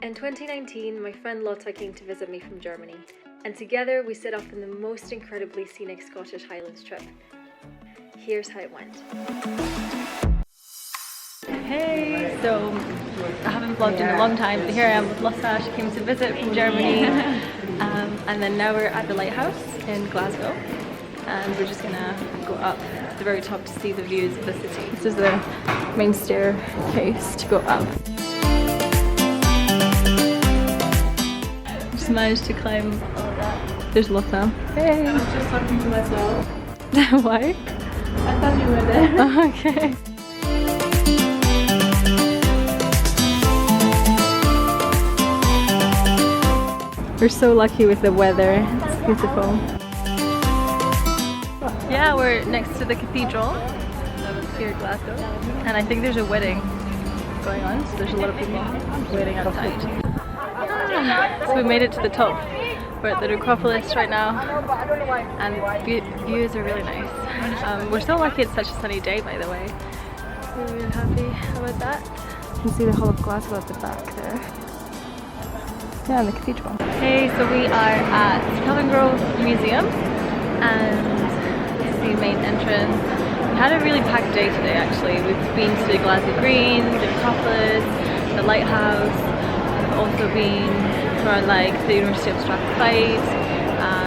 In 2019, my friend Lotta came to visit me from Germany, and together we set off on the most incredibly scenic Scottish Highlands trip. Here's how it went. Hey, so I haven't vlogged in a long time, but here I am with Lotta. She came to visit from Germany, and then now we're at the lighthouse in Glasgow, and we're just gonna go up to the very top to see the views of the city. This is the main staircase to go up. Just managed to climb all of that. There's Lotta. Hey! I was just talking to myself. Why? I thought you were there. Oh, okay. We're so lucky with the weather. It's beautiful. Yeah, we're next to the cathedral here in Glasgow, and I think there's a wedding going on, so there's a lot of people waiting outside. So we made it to the top. We're at the Acropolis right now, and the views are really nice. We're so lucky it's such a sunny day, by the way. So we're really happy about that. You can see the whole of Glasgow at the back there. Yeah, in the cathedral. Hey, so we are at Kelvin Grove Museum, and this is the main entrance. We had a really packed day today, actually. We've been to Glasgow Green, the Acropolis, the lighthouse. We've also been around like the University of Strathclyde,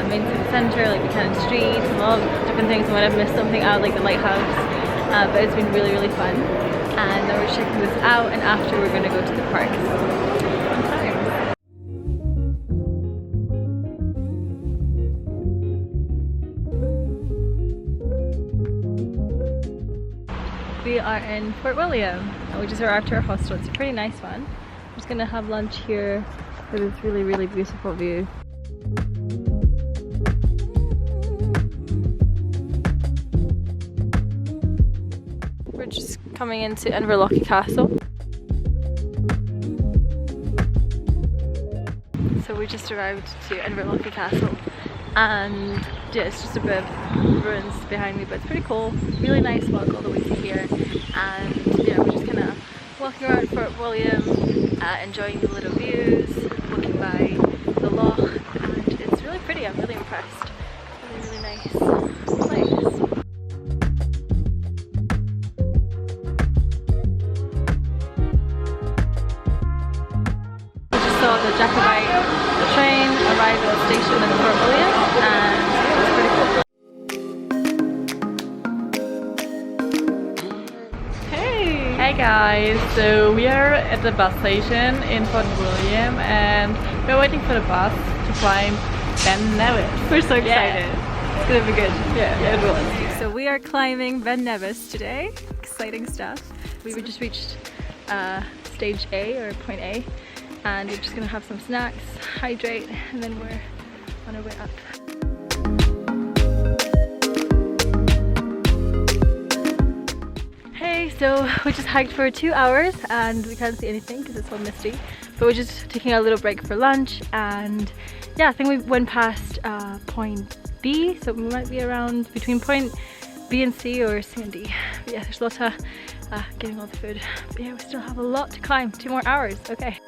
main city centre, like Buchanan Street, and a lot of different things. I might have missed something out, like the lighthouse, but it's been really, really fun. And now we're checking this out, and after we're going to go to the park. We are in Fort William, and we just arrived to our hostel. It's a pretty nice one. I'm just gonna have lunch here with this really, really beautiful view. We're just coming into Inverlochy Castle. So we just arrived to Inverlochy Castle, and yeah, it's just a bit of ruins behind me, but it's pretty cool. Really nice walk all the way to here, and yeah, we're just kind of walking around Fort William, enjoying the little views, looking by the loch, and it's really pretty. I'm really impressed. Really, really nice place. We just saw the Jacobite train arrive at the station in Fort William, and it's pretty cool. Hey guys, so we are at the bus station in Fort William, and we're waiting for the bus to climb Ben Nevis. We're so excited. Yeah. It's gonna be good. Yeah, it will. So we are climbing Ben Nevis today. Exciting stuff. We just reached stage A, or point A, and we're just gonna have some snacks, hydrate, and then we're on our way up. So we just hiked for 2 hours, and we can't see anything because it's all misty, but we're just taking a little break for lunch. And yeah, I think we went past point B, so we might be around between point B and C, or C and D. But yeah, there's Lotta getting all the food, but yeah, we still have a lot to climb. 2 more hours. Okay.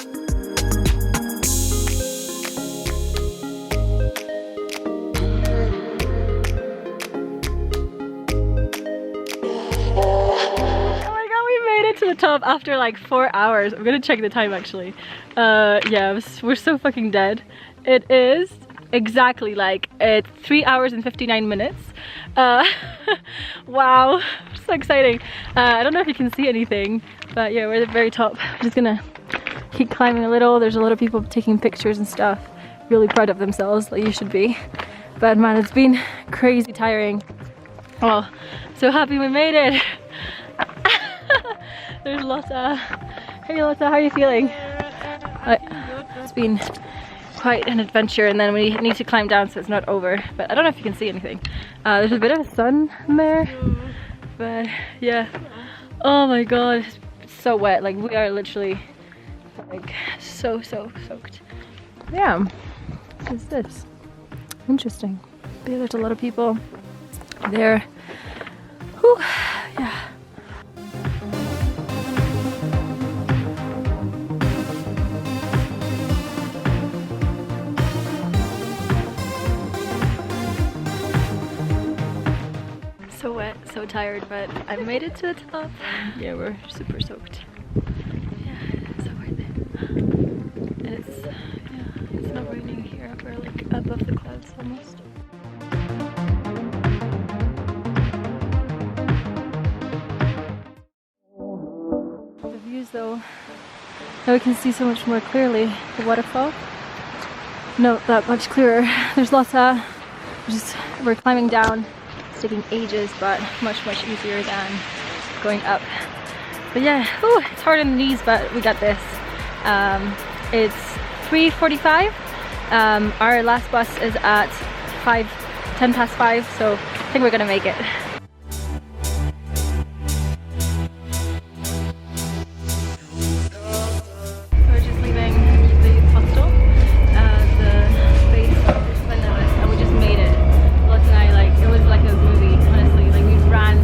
To the top after like 4 hours. I'm gonna check the time actually. Yeah, we're so fucking dead. It is exactly like 3 hours and 59 minutes. Wow, so exciting. I don't know if you can see anything, but yeah, we're at the very top. I'm just gonna keep climbing a little. There's a lot of people taking pictures and stuff, really proud of themselves, like you should be. But man, it's been crazy tiring. Oh, so happy we made it. There's Lotta. Hey Lotta, how are you feeling? It's been quite an adventure, and then we need to climb down so it's not over, but I don't know if you can see anything. There's a bit of sun in there, but yeah. Oh my god, it's so wet. Like, we are literally like so soaked. Yeah, what is this? Interesting. But yeah, there's a lot of people there. Whew. Yeah. tired, but I made it to the top. Yeah, we're super soaked. Yeah, it's so worth it. And it's not raining here. We're like above the clouds almost. The views though, now we can see so much more clearly the waterfall. Not that much clearer. There's Lotta. We're climbing down. It's taking ages, but much easier than going up. But yeah, ooh, it's hard on the knees, but we got this. It's 3:45. Our last bus is at 10 past 5, so I think we're gonna make it. So we're just leaving the hostel, the base of Ben Nevis, and we just made it. Lotta and I, like, it was like a movie, honestly. Like, we ran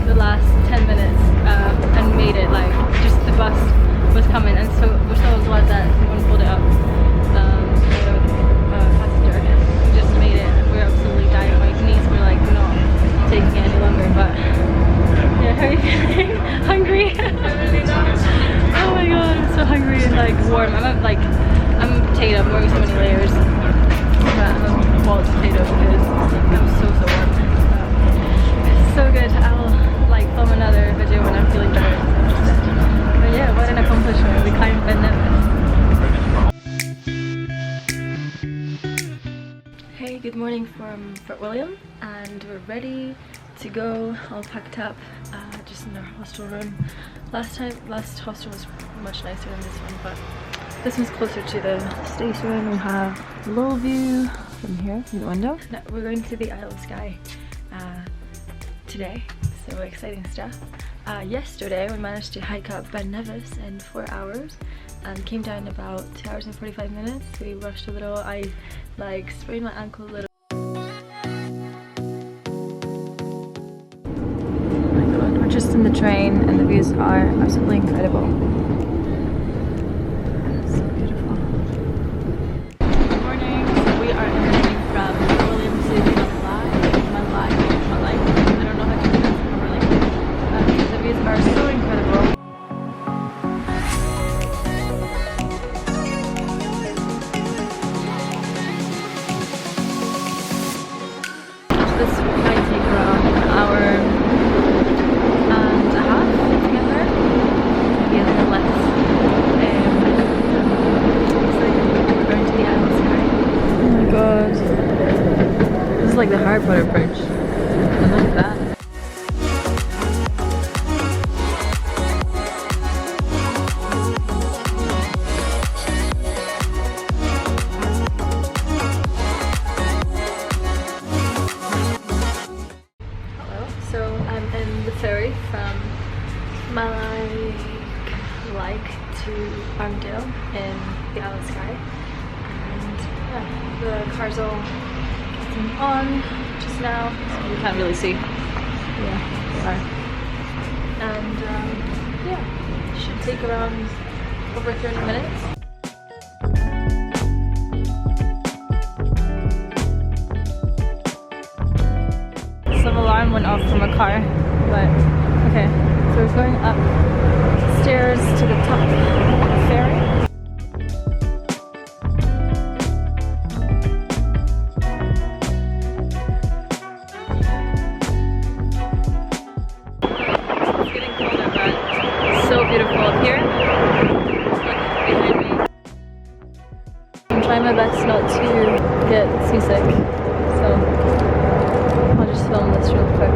the last 10 minutes and made it. Like, just the bus was coming, and so we're so glad that someone pulled it up. Passenger, we just made it. We're absolutely dying. My knees were like not taking it any longer, but yeah, how are you feeling? Hungry? Oh my god, I'm so hungry and like warm. I'm a potato. I'm wearing so many layers, but I'm a boiled potato because I'm so warm. It's so good. I'll like film another video when I'm feeling better. But yeah, what an accomplishment. We climbed Ben Nevis. Hey, good morning from Fort William, and we're ready to go. All packed up, just in our hostel room. Last hostel was much nicer than this one, but this one's closer to the station. We have a little view from here, from the window. Now, we're going to the Isle of Skye today, so exciting stuff. Yesterday we managed to hike up Ben Nevis in 4 hours and came down about 2 hours and 45 minutes. We rushed a little. I like sprained my ankle a little. Oh my god, we're just in the train and the views are absolutely incredible. So beautiful. Good morning. So we are emerging from Fort William to Malai. I don't know how to pronounce it properly. The views are so incredible. This might take around an hour and a half to get there, maybe a little less. So we're going to the Isle of Skye. Oh my god, this is like the Harry Potter bridge. I love that. Ferry from Malai to Armdale in the Isle of Skye, and yeah, the car's all getting on just now, so you can't really see. Yeah, they are. And yeah, it should take around over 30 minutes. Some alarm went off from a car. But okay, so we're going up stairs to the top of the ferry. It's getting colder, but it's so beautiful up here. Look behind me. I'm trying my best not to get seasick, so I'll just film this real quick.